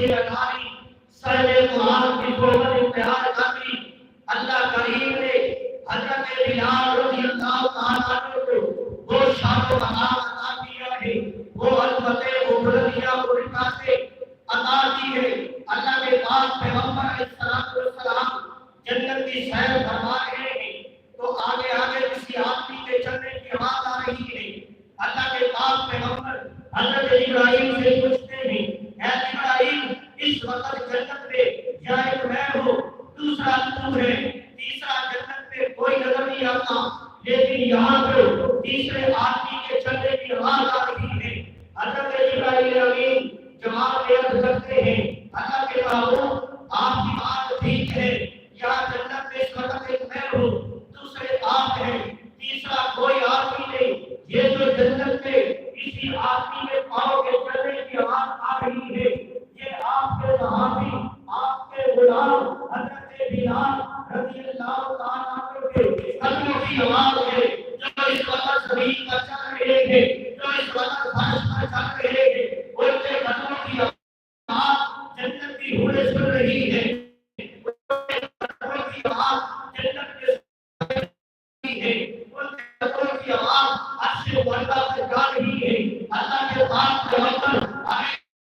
سے اٹھاری سہل قرآن کی صحبت اختیار کر لی، اللہ کریم نے حضرت بلال رضی اللہ تعالیٰ عنہ کو وہ شان و مقام عطا کیا ہے، وہ عظمت و بلندیاں و رفعتیں عطا کی ہے۔ اللہ کے پاک پیغمبر علیہ السلام جنت کی سیر فرما رہے ہیں تو آگے آگے کسی آدمی کے چلنے کی آواز آ رہی ہے۔ اللہ کے پاک پیغمبر حضرت ابراہیم سے پوچھتے ہیں، اے ابراہیم اس وقت جنت میں یا ایک میں ہوں، دوسرا تو ہے، تیسرا جنت میں کوئی نظر نہیں آتا، لیکن یہاں پہ تیسرے آدمی کے چلنے کی آواز آ رہی ہے۔ حضرت ابراہیم امین جواب عرض کرتے ہیں، اللہ کے محبوب آپ کی بات ٹھیک ہے، یہاں جنت میں اس وقت ایک میں ہوں، دوسرے آپ ہیں، تیسرا کوئی آدمی نہیں، یہ جو جنت میں کسی آدمی کے پاؤں کے چلنے کی آواز آ رہی ہے یہ آپ کے صحابی آپ کے غلام حضرت بلال رضی اللہ تعالیٰ عنہ کے قدموں کی آواز ہے، جو اس وقت زمین پر چل رہے ہیں، جو اس وقت فرش پر چل رہے ہیں، ان کے قدموں کی آواز جنت کی حوریں سن رہی ہے، ان کے قدموں کی آواز جنت کے ہے، ان کے قدموں کی آواز عرش واللہ سے جا رہی ہے۔ اللہ کے پاک پیغمبر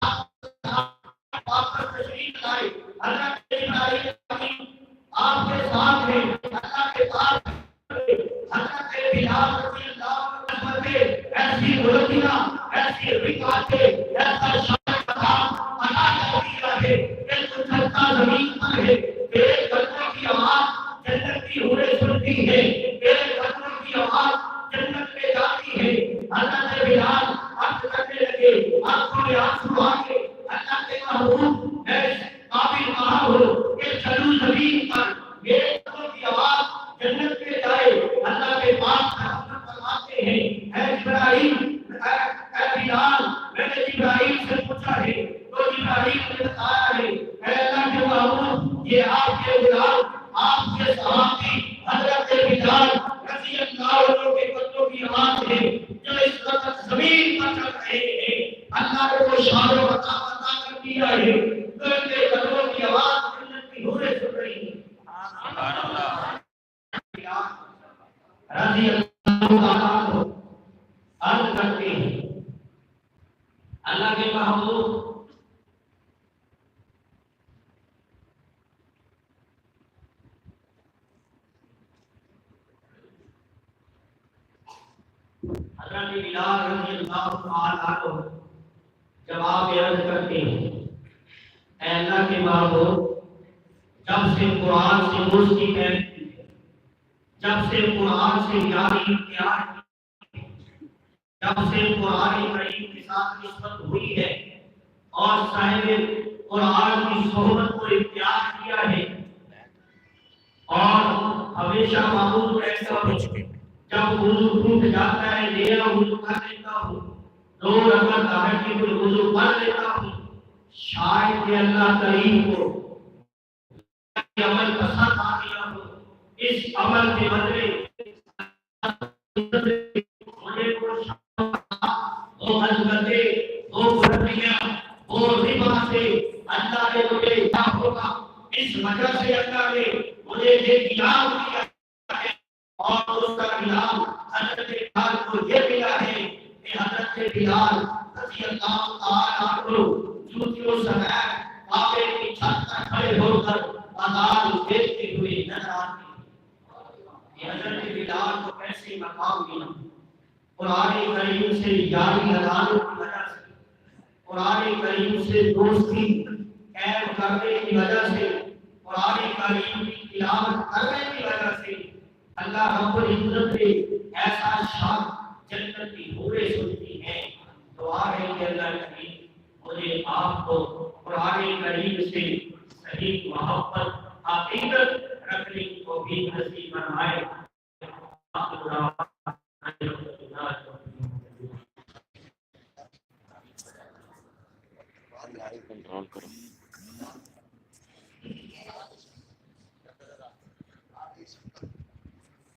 آپ پر تشریف لائے، حضرت ابراہیم آپ کے ساتھ ہیں، اللہ کے پاک حضرت بلال رضی اللہ عنہ کے ایسی بلندیاں، ایسی رفعتیں، ایسا شان مقام عطا کر دیا ہے کہ سجدہ زمین پر ہے، تیرے قدموں کی آواز جنت کی حوریں سنتی ہے، تیرے قدموں کی آواز جنت میں جاتی ہے۔ حضرت بلال عرض کرنے لگے، آنکھوں میں آنسو آ گئے، اللہ کے محبوب میں قابل کہاں ہوں کہ چلوں زمین پر میرے قدموں کی آواز جنت میں جائے۔ اللہ کے پاس فرماتے ہیں، اے ابراہیم اے بلال میں نے ابراہیم سے پوچھا ہے تو ابراہیم نے بتایا ہے، اے اللہ کے محبوب یہ آپ کے غلام آپ کے صحابی حضرت بلال رضی اللہ عنہ کے قدموں کی آواز ہے جو اس وقت زمین پر چل رہے ہیں۔ اللہ نے وہ شان و مقام عطا کر دیا ہے تو ان کے قدموں کی آواز جنت کی حوریں سن رہی ہیں۔ سبحان اللہ۔ رضی اللہ عنہ عرض کرتے ہیں، اللہ کے محبوب حضرت بلال رضی اللہ عنہ جواب عرض کرتے ہیں، اے اللہ کے محبوب جب سے قرآن سے دوستی پیدا کی ہے، جب سے قرآن سے یاری اختیار کی ہے، جب سے قرآن کریم کے ساتھ نسبت ہوئی ہے اور صاحب قرآن کی صحبت کو اختیار کیا ہے اور ہمیشہ معمول رہتا ہوں، جب وضو ٹوٹ جاتا ہے نیا وضو کر لیتا ہوں، 2 رکعت تہجد الوضو پڑھ لیتا ہوں، شاید کہ اللہ کریم کو یہ عمل پسند آ گیا ہو، اس عمل کے بدلے مجھے وہ عظمتیں وہ بلندیاں وہ رفعت سے اللہ نے مجھے دیا ہوگا، اس وجہ سے اللہ نے مجھے یہ انعام دیا ہے اور اس کا انعام حضرت بلال کو یہ ملا ہے کہ حضرت بلال رضی اللہ تعالیٰ عنہ جوتیوں سمیت کعبے کی چھت پر کھڑے ہو کر اذان دیتے ہوئے نظر آتے ہیں۔ یہ حضرت بلال کو کیسے مقام ملا؟ قرآن کریم سے یاری لگانے کی وجہ سے، قرآن کریم سے دوستی قائم کرنے کی وجہ سے، قرآن کریم کی تلاوت کرنے کی وجہ سے اللہ رب العزت نے ایسا شان جنت کی حوریں سنتی ہیں۔ دعا ہے کہ اللہ کریم مجھے آپ کو قرآن کریم سے صحیح محبت عقیدت رکھنے کو بھی نصیب